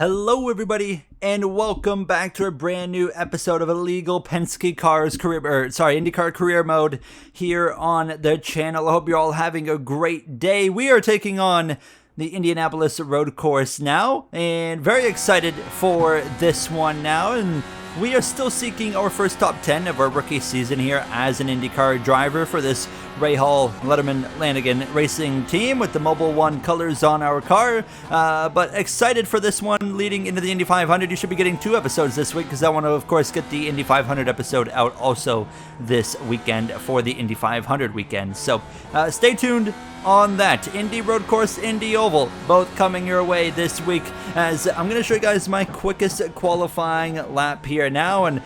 Hello everybody, and welcome back to a brand new episode of Illegal Penske Cars IndyCar Career Mode here on the channel. I hope you're all having a great day. We are taking on the Indianapolis road course now, and very excited for this one now. And we are still seeking our first top 10 of our rookie season here as an IndyCar driver for this Ray Hall Letterman Lanigan racing team with the Mobile One colors on our car. But excited for this one leading into the Indy 500. You should be getting 2 episodes this week because I want to, of course, get the Indy 500 episode out also this weekend for the Indy 500 weekend. So stay tuned on that. Indy Road Course, Indy Oval, both coming your way this week, as I'm going to show you guys my quickest qualifying lap here now. And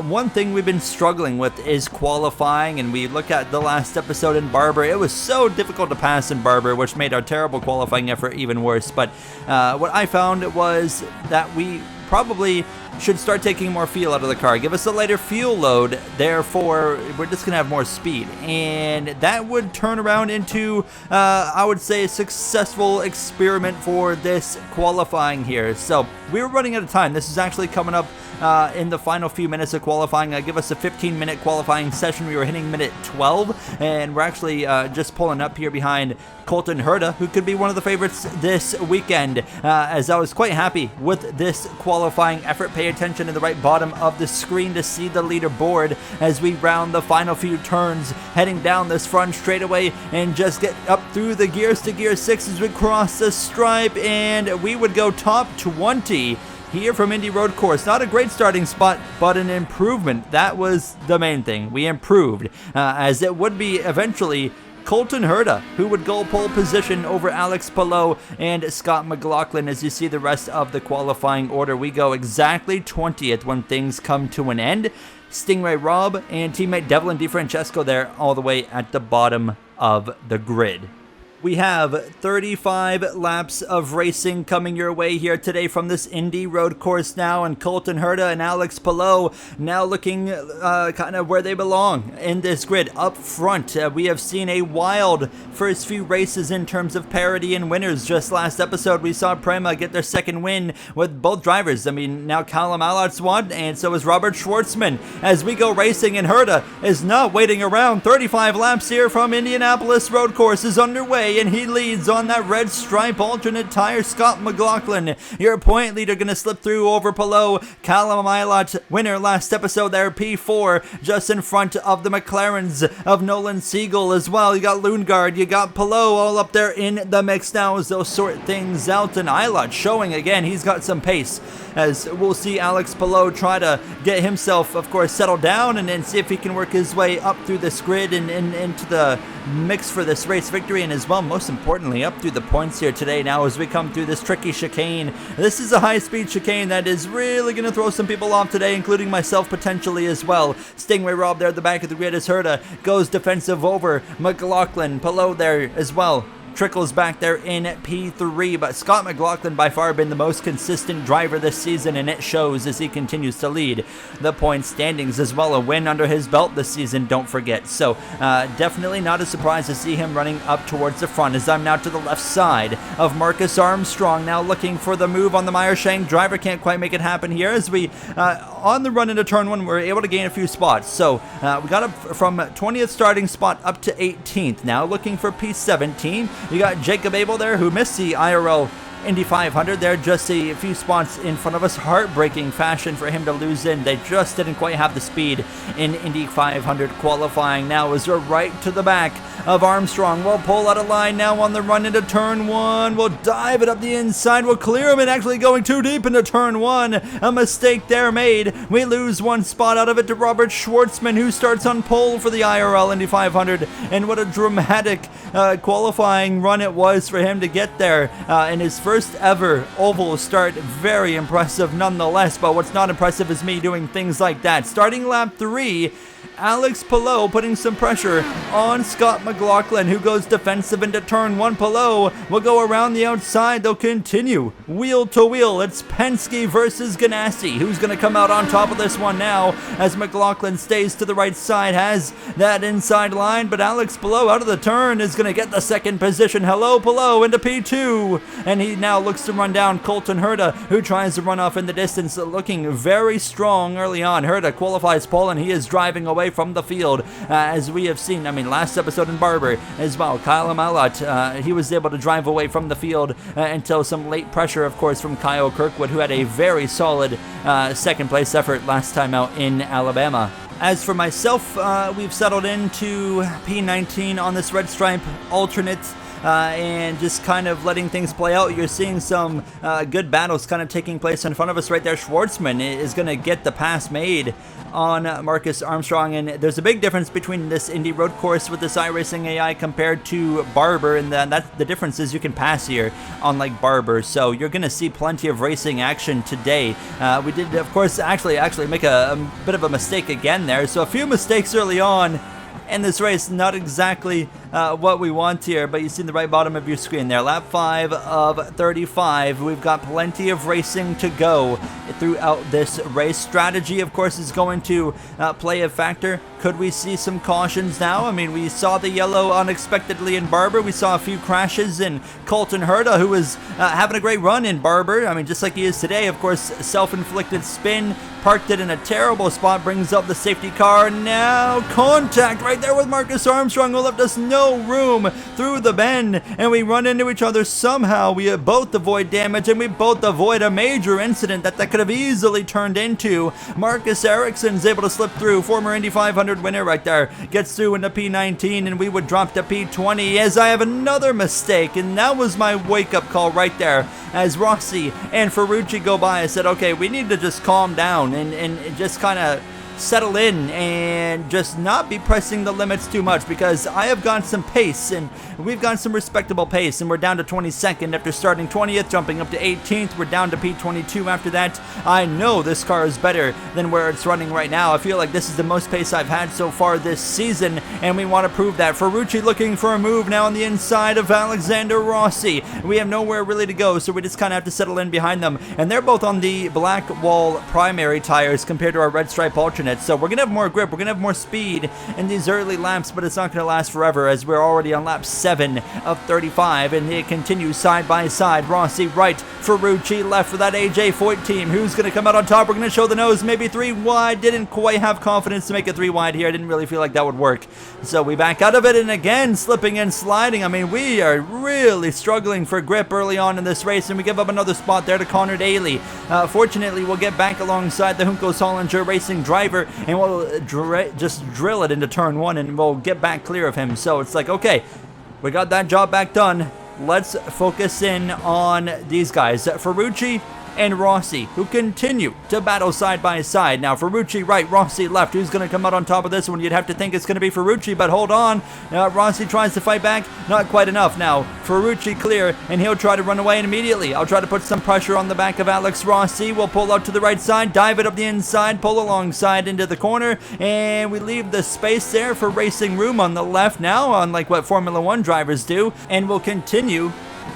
one thing we've been struggling with is qualifying, and we look at the last episode in Barber. It was so difficult to pass in Barber, which made our terrible qualifying effort even worse. But what I found was that we probably should start taking more fuel out of the car. Give us a lighter fuel load, therefore we're just gonna have more speed, and that would turn around into I would say a successful experiment for this qualifying here. So we're running out of time. This is actually coming up in the final few minutes of qualifying. Give us a 15-minute qualifying session. We were hitting minute 12, and we're actually just pulling up here behind Colton Herta, who could be one of the favorites this weekend, as I was quite happy with this qualifying effort. Pay attention to the right bottom of the screen to see the leaderboard as we round the final few turns, heading down this front straightaway and just get up through the gears to gear 6 as we cross the stripe, and we would go top 20 here from Indy Road Course. Not a great starting spot, but an improvement. That was the main thing. We improved, as it would be eventually Colton Herta, who would go pole position over Alex Palou and Scott McLaughlin. As you see the rest of the qualifying order, we go exactly 20th when things come to an end. Stingray Robb and teammate Devlin DeFrancesco there all the way at the bottom of the grid. We have 35 laps of racing coming your way here today from this Indy Road Course now, and Colton Herta and Alex Palou now looking kind of where they belong in this grid. Up front, we have seen a wild first few races in terms of parity and winners. Just last episode, we saw Prema get their second win with both drivers. I mean, now Callum Allart's won, and so is Robert Schwartzman. As we go racing, and Herta is not waiting around. 35 laps here from Indianapolis Road Course is underway, and he leads on that red stripe alternate tire. Scott McLaughlin, your point leader, gonna slip through over Palou. Callum Ilott, winner last episode there, P4, just in front of the McLarens of Nolan Siegel as well. You got Lundgaard, you got Palou all up there in the mix now as they'll sort things out, and Ilott showing again he's got some pace, as we'll see Alex Palou try to get himself, of course, settled down and then see if he can work his way up through this grid and into the mix for this race victory, and as well, most importantly, up through the points here today now as we come through this tricky chicane. This is a high-speed chicane that is really going to throw some people off today, including myself potentially as well. Stingray Robb there at the back of the grid as Herta goes defensive over McLaughlin. Palou there as well trickles back there in P3, but Scott McLaughlin by far been the most consistent driver this season, and it shows as he continues to lead the point standings as well. A win under his belt this season, don't forget. So definitely not a surprise to see him running up towards the front, as I'm now to the left side of Marcus Armstrong, now looking for the move on the Meyershank driver. Can't quite make it happen here as we on the run into turn 1 we're able to gain a few spots. So we got up from 20th starting spot up to 18th, now looking for P17. You got Jacob Abel there, who missed the IRL Indy 500 there, just a few spots in front of us. Heartbreaking fashion for him to lose in. They just didn't quite have the speed in Indy 500 qualifying. Now as we're right to the back of Armstrong, we'll pull out a line now on the run into turn 1. We'll dive it up the inside. We'll clear him, and actually going too deep into turn 1. A mistake there made. We lose one spot out of it to Robert Schwartzman, who starts on pole for the IRL Indy 500. And what a dramatic qualifying run it was for him to get there in his first ever oval start. Very impressive nonetheless, but what's not impressive is me doing things like that. Starting lap 3, Alex Palou putting some pressure on Scott McLaughlin, who goes defensive into turn 1. Palou will go around the outside. They'll continue wheel to wheel. It's Penske versus Ganassi. Who's going to come out on top of this one now, as McLaughlin stays to the right side, has that inside line, but Alex Palou out of the turn is going to get the second position. Hello, Palou into P2, and he now looks to run down Colton Herta, who tries to run off in the distance, looking very strong early on. Herta qualifies pole, and he is driving away from the field, as we have seen, last episode in Barber as well. Kyle Malott, he was able to drive away from the field until some late pressure, of course, from Kyle Kirkwood, who had a very solid second place effort last time out in Alabama. As for myself, we've settled into P19 on this red stripe alternate, and just kind of letting things play out. You're seeing some good battles kind of taking place in front of us right there. Schwartzman is going to get the pass made on Marcus Armstrong, and there's a big difference between this Indy road course with this iRacing AI compared to Barber, and that's the difference is you can pass here unlike Barber, so you're going to see plenty of racing action today. We did, of course, actually make a bit of a mistake again there, so a few mistakes early on in this race, not exactly what we want here, but you see in the right bottom of your screen there, lap 5 of 35. We've got plenty of racing to go throughout this race. Strategy, of course, is going to play a factor. Could we see some cautions now? We saw the yellow unexpectedly in Barber. We saw a few crashes in Colton Herta, who was having a great run in Barber. Just like he is today. Of course, self-inflicted spin, parked it in a terrible spot, brings up the safety car. Now contact right there with Marcus Armstrong, who left us no room through the bend, and we run into each other somehow. We both avoid damage, and we both avoid a major incident that could have easily turned into. Marcus Ericsson's able to slip through, former Indy 500 winner right there, gets through into P19, and we would drop to P20 as I have another mistake, and that was my wake-up call right there. As Rossi and Ferrucci go by, I said, okay, we need to just calm down and just kind of settle in and just not be pressing the limits too much, because I have got some pace and we've got some respectable pace, and we're down to 22nd after starting 20th, jumping up to 18th. We're down to P22 after that. I know this car is better than where it's running right now. I feel like this is the most pace I've had so far this season, and we want to prove that. Ferrucci looking for a move now on the inside of Alexander Rossi. We have nowhere really to go, so we just kind of have to settle in behind them, and they're both on the black wall primary tires compared to our red stripe alternate. So we're going to have more grip, we're going to have more speed in these early laps, but it's not going to last forever, as we're already on lap 7 of 35, and it continues side by side. Rossi right, Ferrucci left for that AJ Foyt team. Who's going to come out on top? We're going to show the nose, maybe 3 wide. Didn't quite have confidence to make it 3 wide here. I didn't really feel like that would work. So we back out of it, and again, slipping and sliding. We are really struggling for grip early on in this race, and we give up another spot there to Connor Daly. Fortunately, we'll get back alongside the Junko Solinger Racing driver, and we'll just drill it into turn 1, and we'll get back clear of him. So it's like, okay, we got that job back done. Let's focus in on these guys, Ferrucci and Rossi, who continue to battle side by side. Now Ferrucci right, Rossi left. Who's going to come out on top of this one? You'd have to think it's going to be Ferrucci, but hold on. Rossi tries to fight back. Not quite enough. Now Ferrucci clear, and he'll try to run away immediately. I'll try to put some pressure on the back of Alex Rossi. We'll pull out to the right side, dive it up the inside, pull alongside into the corner, and we leave the space there for racing room on the left now, unlike what Formula 1 drivers do, and we'll continue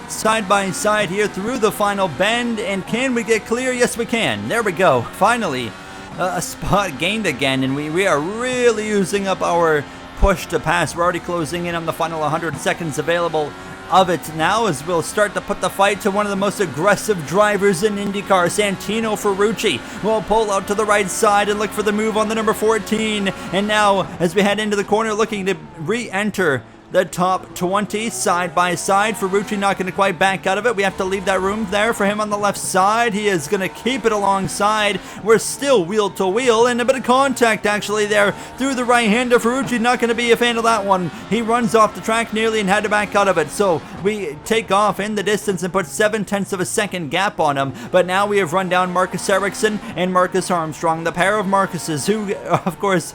side by side here through the final bend. And can we get clear? Yes, we can. There we go. Finally, a spot gained again, and we are really using up our push to pass. We're already closing in on the final 100 seconds available of it now, as we'll start to put the fight to one of the most aggressive drivers in IndyCar, Santino Ferrucci. We'll pull out to the right side and look for the move on the number 14. And now, as we head into the corner, looking to re-enter the top 20 side by side. Ferrucci not going to quite back out of it. We have to leave that room there for him on the left side. He is going to keep it alongside. We're still wheel to wheel, and a bit of contact actually there through the right hander. Ferrucci not going to be a fan of that one. He runs off the track nearly and had to back out of it. So we take off in the distance and put 0.7 of a second gap on him. But now we have run down Marcus Ericsson and Marcus Armstrong, the pair of Marcuses, who, of course,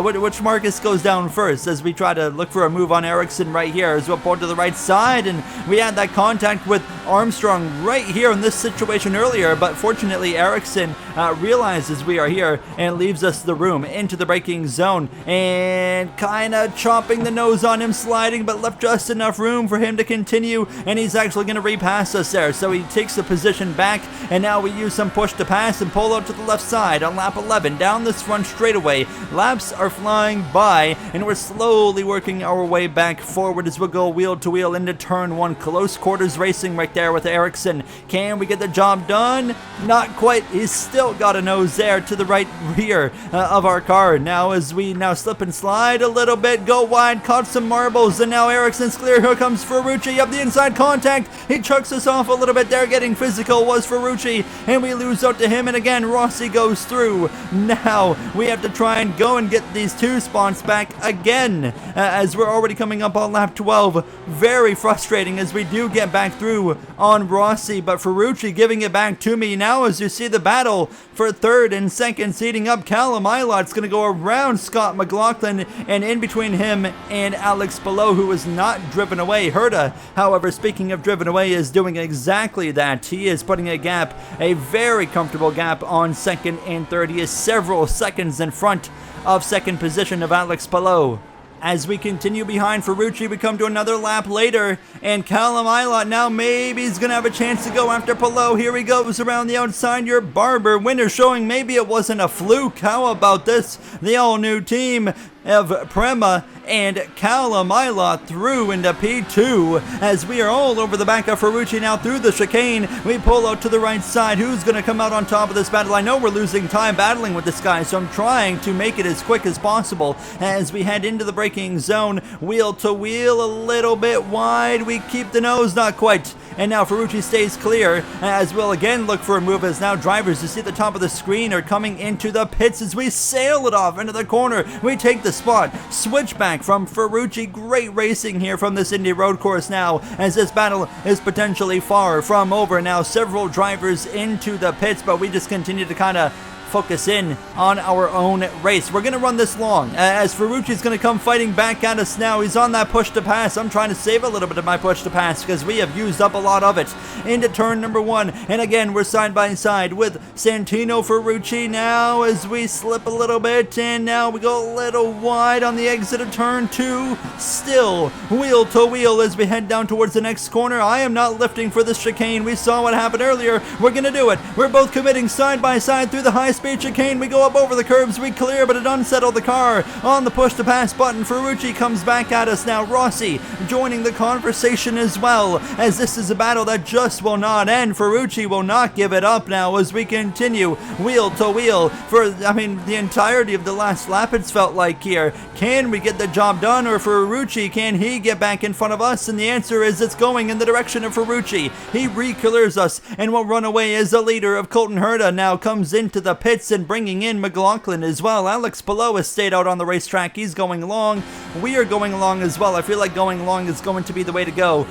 which Marcus goes down first, as we try to look for a move on Ericsson right here, as we'll pull to the right side, and we had that contact with Armstrong right here in this situation earlier, but fortunately Ericsson realizes we are here and leaves us the room into the braking zone, and kind of chopping the nose on him, sliding, but left just enough room for him to continue, and he's actually going to repass us there. So he takes the position back, and now we use some push to pass and pull out to the left side on lap 11 down this front straightaway. Laps are flying by, and we're slowly working our way back back forward as we'll go wheel to wheel into turn 1. Close quarters racing right there with Ericsson. Can we get the job done? Not quite. He's still got a nose there to the right rear of our car. Now as we now slip and slide a little bit, go wide, caught some marbles, and now Ericsson's clear. Here comes Ferrucci up the inside contact. He chucks us off a little bit there. Getting physical was Ferrucci, and we lose out to him, and again Rossi goes through. Now we have to try and go and get these 2 spots back again as we're already coming up on lap 12. Very frustrating as we do get back through on Rossi, but Ferrucci giving it back to me. Now as you see the battle for 3rd and 2nd seating up, Callum Ilot's going to go around Scott McLaughlin, and in between him and Alex Below, who was not driven away. Herta, however, speaking of driven away, is doing exactly that. He is putting a gap, a very comfortable gap on 2nd and 3rd. He is several seconds in front of 2nd position of Alex Below. As we continue behind Ferrucci, we come to another lap later, and Callum Ilott now maybe he's going to have a chance to go after Palou. Here he goes around the outside. Your Barber winner, showing maybe it wasn't a fluke. How about this? The all-new team of Prema and Callum Ilott through into P2 as we are all over the back of Ferrucci now through the chicane. We pull out to the right side. Who's going to come out on top of this battle? I know we're losing time battling with this guy, so I'm trying to make it as quick as possible as we head into the braking zone. Wheel to wheel, a little bit wide. We keep the nose, not quite. And now Ferrucci stays clear as we'll again look for a move as now drivers, you see at the top of the screen, are coming into the pits as we sail it off into the corner. We take the spot. Switchback from Ferrucci. Great racing here from this Indy road course now as this battle is potentially far from over. Now several drivers into the pits, but we just continue to kind of focus in on our own race. We're going to run this long as Ferrucci's going to come fighting back at us now. He's on that push to pass. I'm trying to save a little bit of my push to pass because we have used up a lot of it. Into turn number 1, and again we're side by side with Santino Ferrucci now as we slip a little bit, and now we go a little wide on the exit of turn 2. Still wheel to wheel as we head down towards the next corner. I am not lifting for this chicane. We saw what happened earlier. We're going to do it. We're both committing side by side through the high speed chicane. We go up over the curbs, we clear, but it unsettled the car. On the push to pass button, Ferrucci comes back at us now. Rossi joining the conversation as well, as this is a battle that just will not end. Ferrucci will not give it up now as we continue wheel to wheel for, the entirety of the last lap it's felt like here. Can we get the job done, or Ferrucci, can he get back in front of us? And the answer is it's going in the direction of Ferrucci. He re-clears us and will run away as the leader of Colton Herta now comes into the pits and bringing in McLaughlin as well. Alex Palou has stayed out on the racetrack. He's going long. We are going long as well. I feel like going long is going to be the way to go.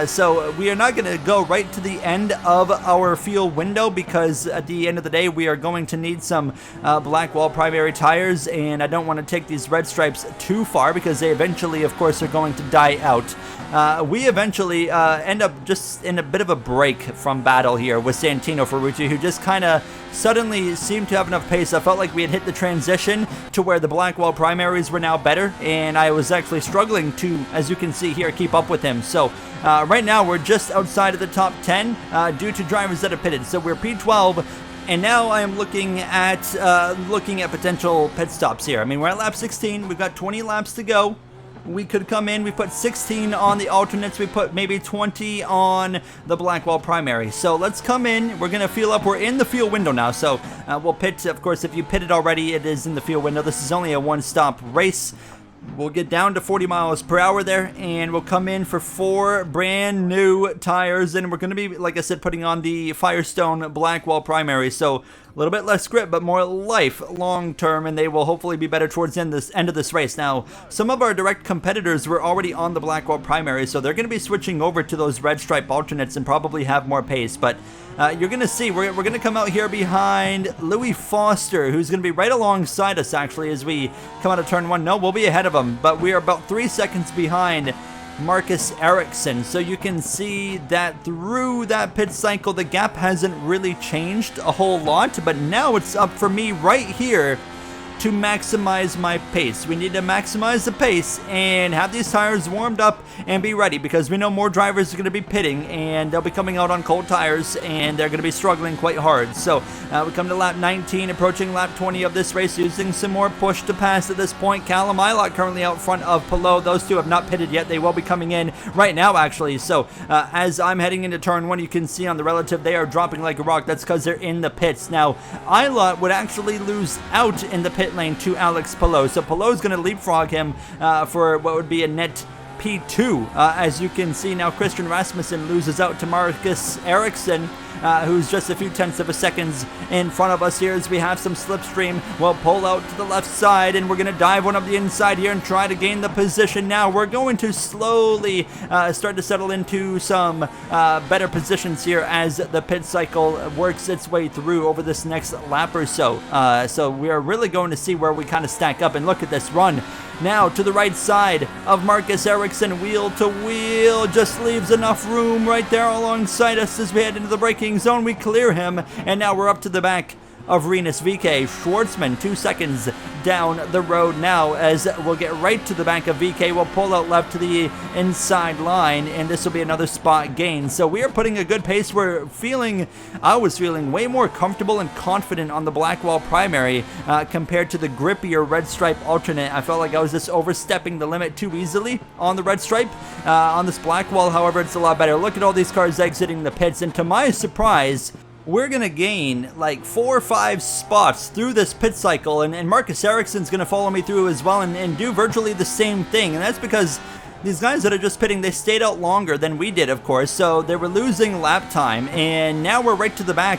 So we are not going to go right to the end of our fuel window because at the end of the day we are going to need some Blackwall primary tires, and I don't want to take these red stripes too far because they eventually, of course, are going to die out. We eventually end up just in a bit of a break from battle here with Santino Ferrucci, who just kind of suddenly seemed to have enough pace. I felt like we had hit the transition to where the Blackwall primaries were now better, and I was actually struggling to, as you can see here, keep up with him. So right now we're just outside of the top 10 due to drivers that have pitted. So we're P12. And now I am looking at potential pit stops here. We're at lap 16. We've got 20 laps to go. We could come in, we put 16 on the alternates, we put maybe 20 on the Blackwall primary. So let's come in, we're going to fuel up, we're in the fuel window now, so we'll pit. Of course, if you pitted already, it is in the fuel window. This is only a one-stop race. We'll get down to 40 miles per hour there, and we'll come in for 4 brand new tires, and we're going to be, like I said, putting on the Firestone Blackwall primary. So a little bit less grip, but more life long term, and they will hopefully be better towards the end of this race. Now, some of our direct competitors were already on the Blackwall primary, so they're going to be switching over to those red stripe alternates and probably have more pace. But you're going to see, we're going to come out here behind Louis Foster, who's going to be right alongside us, actually, as we come out of turn 1. No, we'll be ahead of him, but we are about 3 seconds behind Marcus Ericsson. So you can see that through that pit cycle, the gap hasn't really changed a whole lot, but now it's up for me right here to maximize my pace. We need to maximize the pace and have these tires warmed up and be ready, because we know more drivers are going to be pitting and they'll be coming out on cold tires and they're going to be struggling quite hard. So we come to lap 19, approaching lap 20 of this race, using some more push to pass at this point. Callum Ilott currently out front of Palou. Those two have not pitted yet. They will be coming in right now, actually. So as I'm heading into turn 1, you can see on the relative they are dropping like a rock. That's because they're in the pits. Now, Ilott would actually lose out in the pit lane to Alex Palou. So Palou's going to leapfrog him for what would be a net P2. As you can see now, Christian Rasmussen loses out to Marcus Ericsson, who's just a few tenths of a seconds in front of us here as we have some slipstream. We'll pull out to the left side and we're going to dive one up the inside here and try to gain the position. Now we're going to slowly start to settle into some better positions here as the pit cycle works its way through over this next lap or so. So we're really going to see where we kind of stack up. And look at this run. Now to the right side of Marcus Ericsson, wheel to wheel, just leaves enough room right there alongside us as we head into the braking zone. We clear him, and now we're up to the back of Rinus VK. Schwartzman 2 seconds down the road now, as we'll get right to the back of VK. We'll pull out left to the inside line, and this will be another spot gain. So we are putting a good pace. I was feeling way more comfortable and confident on the Blackwall primary compared to the grippier red stripe alternate. I felt like I was just overstepping the limit too easily on the red stripe. On this Blackwall, however, it's a lot better. Look at all these cars exiting the pits, and to my surprise, we're going to gain like 4 or 5 spots through this pit cycle, and Marcus Ericsson's going to follow me through as well and do virtually the same thing. And that's because these guys that are just pitting, they stayed out longer than we did, of course, so they were losing lap time, and now we're right to the back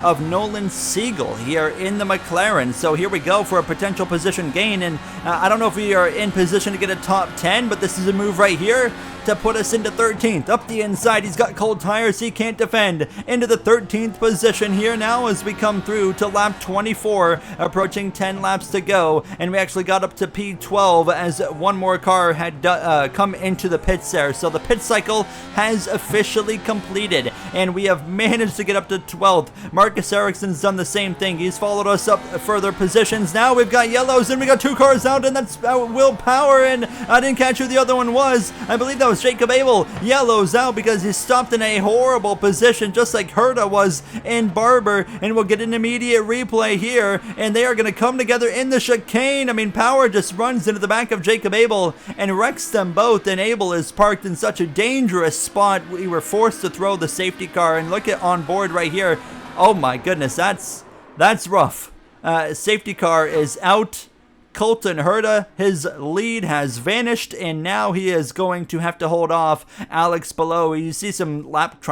of Nolan Siegel here in the McLaren. So here we go for a potential position gain, and I don't know if we are in position to get a top 10, but this is a move right here to put us into 13th. Up the inside, he's got cold tires, he can't defend. Into the 13th position here now as we come through to lap 24, approaching 10 laps to go, and we actually got up to P12 as one more car had come into the pits there. So the pit cycle has officially completed, and we have managed to get up to 12th. Marcus Ericsson's done the same thing. He's followed us up further positions. Now we've got yellows, and we got 2 cars out, and that's Will Power, and I didn't catch who the other one was. I believe that was Jacob Abel. Yellows out because he stopped in a horrible position, just like Herta was in Barber, and we'll get an immediate replay here, and they are going to come together in the chicane. I mean, Power just runs into the back of Jacob Abel and wrecks them both, and Abel is parked in such a dangerous spot. We were forced to throw the safety car, and look at on board right here. Oh my goodness, that's rough. Safety car is out. Colton Herta, his lead has vanished, and now he is going to have to hold off Alex Palou. You see some lap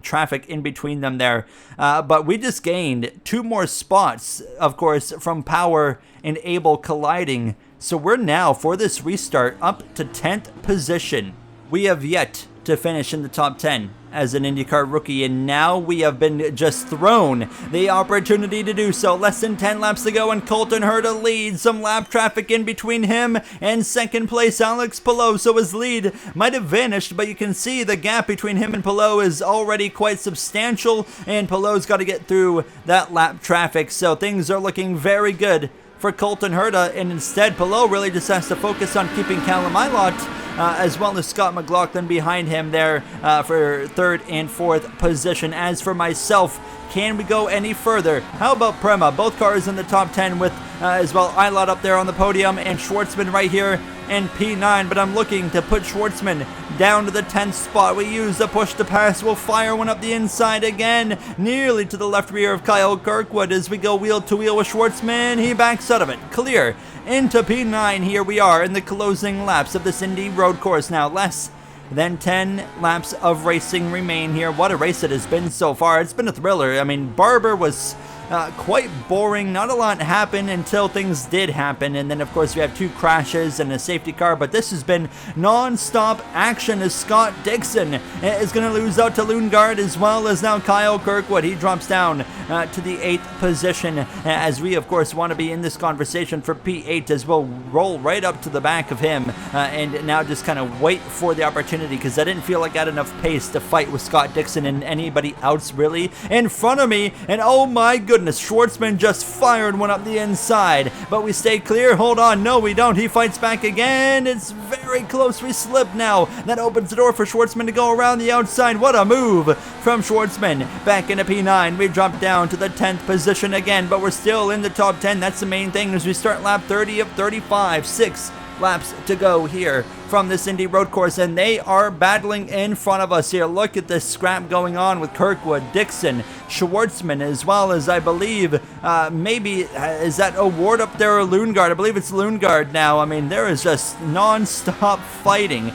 traffic in between them there. But we just gained 2 more spots, of course, from Power and Abel colliding. So we're now, for this restart, up to 10th position. We have yet to finish in the top 10 as an IndyCar rookie, and now we have been just thrown the opportunity to do so. Less than 10 laps to go, and Colton Herta leads. Some lap traffic in between him and second place Alex Palou, so his lead might have vanished, but you can see the gap between him and Palou is already quite substantial, and Palou's got to get through that lap traffic, so things are looking very good for Colton Herta, and instead Palou really just has to focus on keeping Callum Ilott as well as Scott McLaughlin behind him there for 3rd and 4th position. As for myself, can we go any further? How about Prema? Both cars in the top 10 with as well Ilott up there on the podium and Schwartzman right here in P9, but I'm looking to put Schwartzman down to the 10th spot. We use the push to pass. We'll fire one up the inside again, nearly to the left rear of Kyle Kirkwood as we go wheel to wheel with Schwartzman. He backs out of it. Clear into P9. Here we are in the closing laps of this Indy road course now. Less than 10 laps of racing remain here. What a race it has been so far. It's been a thriller. I mean, Barber was quite boring. Not a lot happened until things did happen, and then of course we have 2 crashes and a safety car, but this has been non-stop action as Scott Dixon is going to lose out to Lundgaard, as well as now Kyle Kirkwood. He drops down to the 8th position, as we of course want to be in this conversation for P8 as we'll roll right up to the back of him and now just kind of wait for the opportunity, because I didn't feel like I had enough pace to fight with Scott Dixon and anybody else really in front of me. And oh my goodness, goodness, Schwartzman just fired one up the inside, but we stay clear. Hold on, no we don't. He fights back again. It's very close. We slip now. That opens the door for Schwartzman to go around the outside. What a move from Schwartzman. Back into P9. We drop down to the 10th position again, but we're still in the top 10. That's the main thing as we start lap 30 of 35. 6 laps to go here from this Indy road course, and they are battling in front of us here. Look at this scrap going on with Kirkwood, Dixon, Schwartzman, as well as I believe maybe is that Award up there or Lundgaard? I believe it's Lundgaard now. I mean, there is just non-stop fighting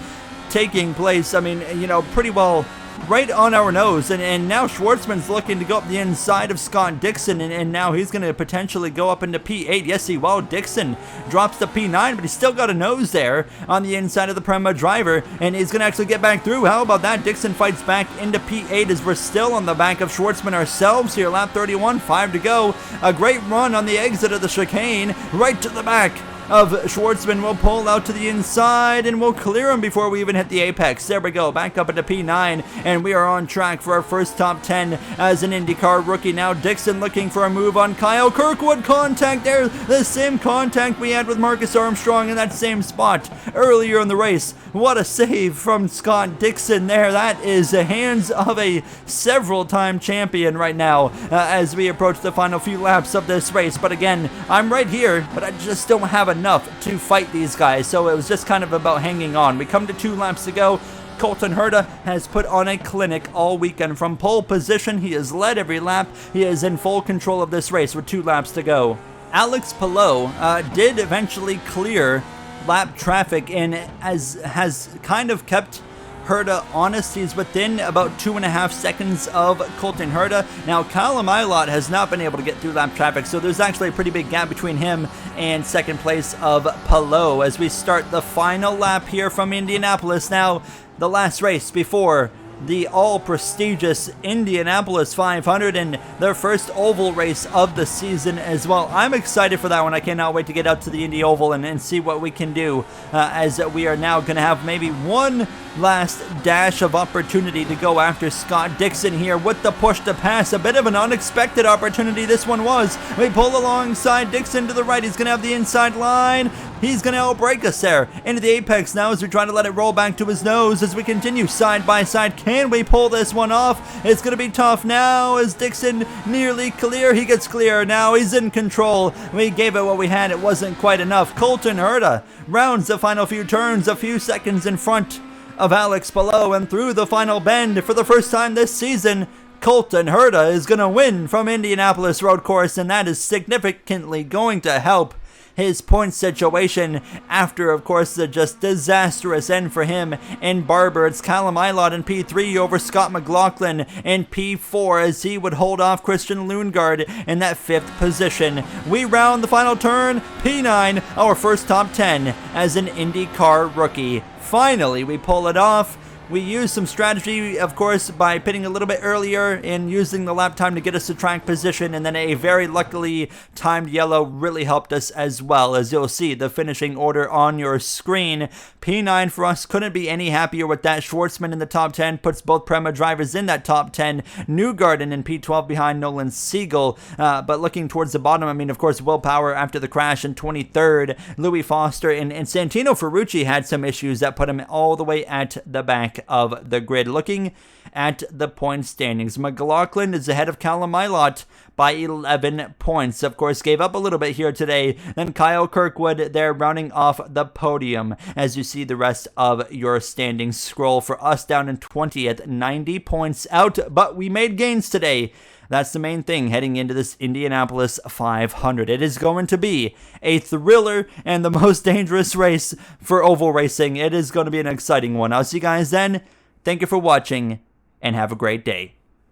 taking place. I mean, you know, pretty well right on our nose, and now Schwartzman's looking to go up the inside of Scott Dixon, and now he's going to potentially go up into P8. Yes, he will. Dixon drops to P9, but he's still got a nose there on the inside of the Prema driver, and he's going to actually get back through. How about that? Dixon fights back into P8 as we're still on the back of Schwartzman ourselves here. Lap 31, 5 to go. A great run on the exit of the chicane, right to the back of Schwartzman. Will pull out to the inside and we'll clear him before we even hit the apex. There we go, back up into P9, and we are on track for our first top 10 as an IndyCar rookie. Now Dixon looking for a move on Kyle Kirkwood. Contact there, the same contact we had with Marcus Armstrong in that same spot earlier in the race. What a save from Scott Dixon there. That is the hands of a several-time champion right now as we approach the final few laps of this race. But again, I'm right here, but I just don't have enough to fight these guys, so it was just kind of about hanging on. We come to 2 laps to go. Colton Herta has put on a clinic all weekend from pole position. He has led every lap. He is in full control of this race with 2 laps to go. Alex Palou did eventually clear lap traffic and has kind of kept Herta honest. He's within about 2.5 seconds of Colton Herta. Now, Callum Ilott has not been able to get through lap traffic, so there's actually a pretty big gap between him and second place of Palou as we start the final lap here from Indianapolis. Now, the last race before the all-prestigious Indianapolis 500 and their first oval race of the season as well. I'm excited for that one. I cannot wait to get out to the Indy Oval and see what we can do as we are now going to have maybe one last dash of opportunity to go after Scott Dixon here with the push to pass. A bit of an unexpected opportunity this one was. We pull alongside Dixon to the right. He's going to have the inside line. He's going to outbreak us there into the apex now as we try to let it roll back to his nose as we continue side by side. Can we pull this one off? It's going to be tough now as Dixon nearly clear. He gets clear. Now he's in control. We gave it what we had. It wasn't quite enough. Colton Herta rounds the final few turns a few seconds in front of Alex Palou, and through the final bend for the first time this season, Colton Herta is going to win from Indianapolis road course, and that is significantly going to help his point situation after, of course, the just disastrous end for him in Barber. It's Callum Ilott in P3 over Scott McLaughlin in P4 as he would hold off Christian Lundgaard in that 5th position. We round the final turn, P9, our first top 10 as an IndyCar rookie. Finally, we pull it off. We used some strategy, of course, by pitting a little bit earlier and using the lap time to get us to track position, and then a very luckily timed yellow really helped us as well. As you'll see, the finishing order on your screen. P9 for us, couldn't be any happier with that. Schwartzman in the top 10 puts both Prema drivers in that top 10. Newgarden in P12 behind Nolan Siegel, but looking towards the bottom, I mean, of course, Will Power after the crash in 23rd. Louis Foster and Santino Ferrucci had some issues that put him all the way at the back of the grid. Looking at the point standings, McLaughlin is ahead of Callum Ilott by 11 points. Of course, gave up a little bit here today. Then Kyle Kirkwood there rounding off the podium as you see the rest of your standings scroll. For us down in 20th, 90 points out, but we made gains today. That's the main thing heading into this Indianapolis 500. It is going to be a thriller and the most dangerous race for oval racing. It is going to be an exciting one. I'll see you guys then. Thank you for watching and have a great day.